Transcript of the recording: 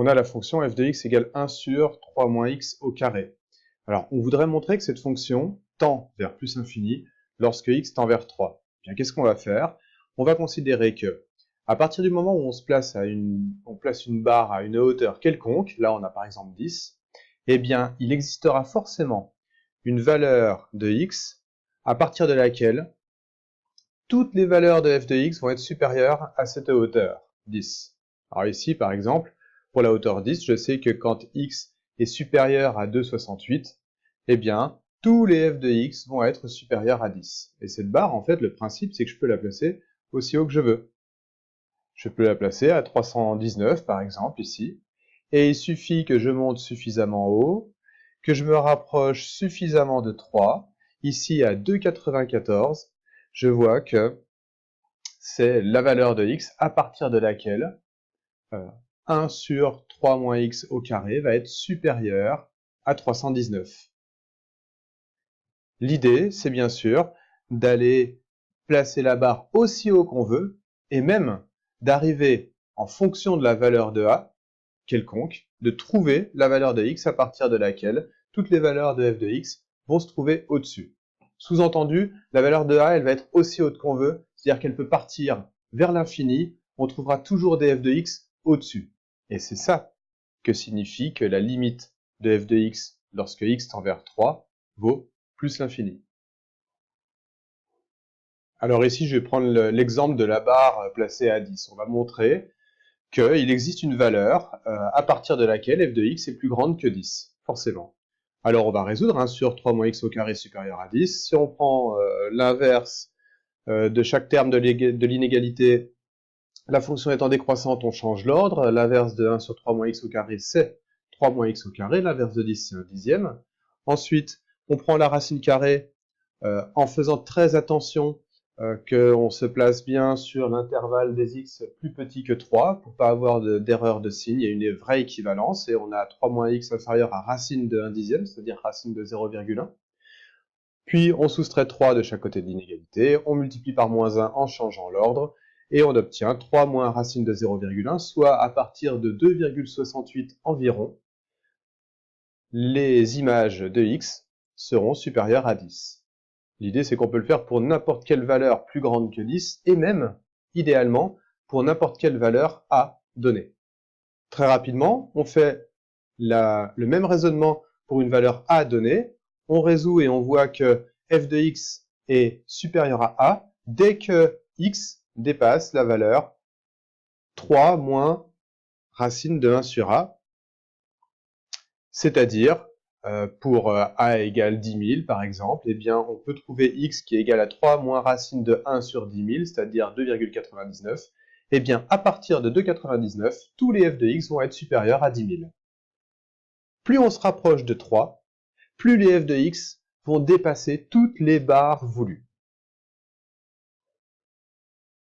on a la fonction f de x égale 1 sur 3 moins x au carré. Alors, on voudrait montrer que cette fonction tend vers plus infini lorsque x tend vers 3. Bien, qu'est-ce qu'on va faire? On va considérer que, à partir du moment où on place une barre à une hauteur quelconque, là on a par exemple 10, eh bien, il existera forcément une valeur de x à partir de laquelle toutes les valeurs de f de x vont être supérieures à cette hauteur, 10. Alors ici, par exemple, pour la hauteur 10, je sais que quand x est supérieur à 2,68, eh bien, tous les f de x vont être supérieurs à 10. Et cette barre, en fait, le principe, c'est que je peux la placer aussi haut que je veux. Je peux la placer à 319, par exemple, ici. Et il suffit que je monte suffisamment haut, que je me rapproche suffisamment de 3. Ici, à 2,94, je vois que c'est la valeur de x à partir de laquelle 1 sur 3 moins x au carré va être supérieur à 319. L'idée, c'est bien sûr d'aller placer la barre aussi haut qu'on veut, et même d'arriver, en fonction de la valeur de a, quelconque, de trouver la valeur de x à partir de laquelle toutes les valeurs de f de x vont se trouver au-dessus. Sous-entendu, la valeur de a, elle va être aussi haute qu'on veut, c'est-à-dire qu'elle peut partir vers l'infini, on trouvera toujours des f de x au-dessus. Et c'est ça que signifie que la limite de f de x lorsque x tend vers 3 vaut plus l'infini. Alors ici, je vais prendre l'exemple de la barre placée à 10. On va montrer qu'il existe une valeur à partir de laquelle f de x est plus grande que 10, forcément. Alors on va résoudre 1 sur 3 moins x au carré supérieur à 10. Si on prend l'inverse de chaque terme de l'inégalité, la fonction étant décroissante, on change l'ordre. L'inverse de 1 sur 3 moins x au carré, c'est 3 moins x au carré. L'inverse de 10, c'est 1 dixième. Ensuite, on prend la racine carrée en faisant très attention qu'on se place bien sur l'intervalle des x plus petit que 3 pour pas avoir d'erreur de signe. Il y a une vraie équivalence et on a 3 moins x inférieur à racine de 1 dixième, c'est-à-dire racine de 0,1. Puis on soustrait 3 de chaque côté de l'inégalité, on multiplie par moins 1 en changeant l'ordre, et on obtient 3 moins racine de 0,1, soit à partir de 2,68 environ, les images de x seront supérieures à 10. L'idée, c'est qu'on peut le faire pour n'importe quelle valeur plus grande que 10, et même, idéalement, pour n'importe quelle valeur a donnée. Très rapidement, on fait le même raisonnement pour une valeur a donnée. On résout et on voit que f de x est supérieur à a dès que x dépasse la valeur 3 moins racine de 1 sur a, c'est-à-dire pour a égale 10 000 par exemple, eh bien on peut trouver x qui est égal à 3 moins racine de 1 sur 10 000, c'est-à-dire 2,99. Eh bien à partir de 2,99, tous les f de x vont être supérieurs à 10 000. Plus on se rapproche de 3, plus les f de x vont dépasser toutes les barres voulues.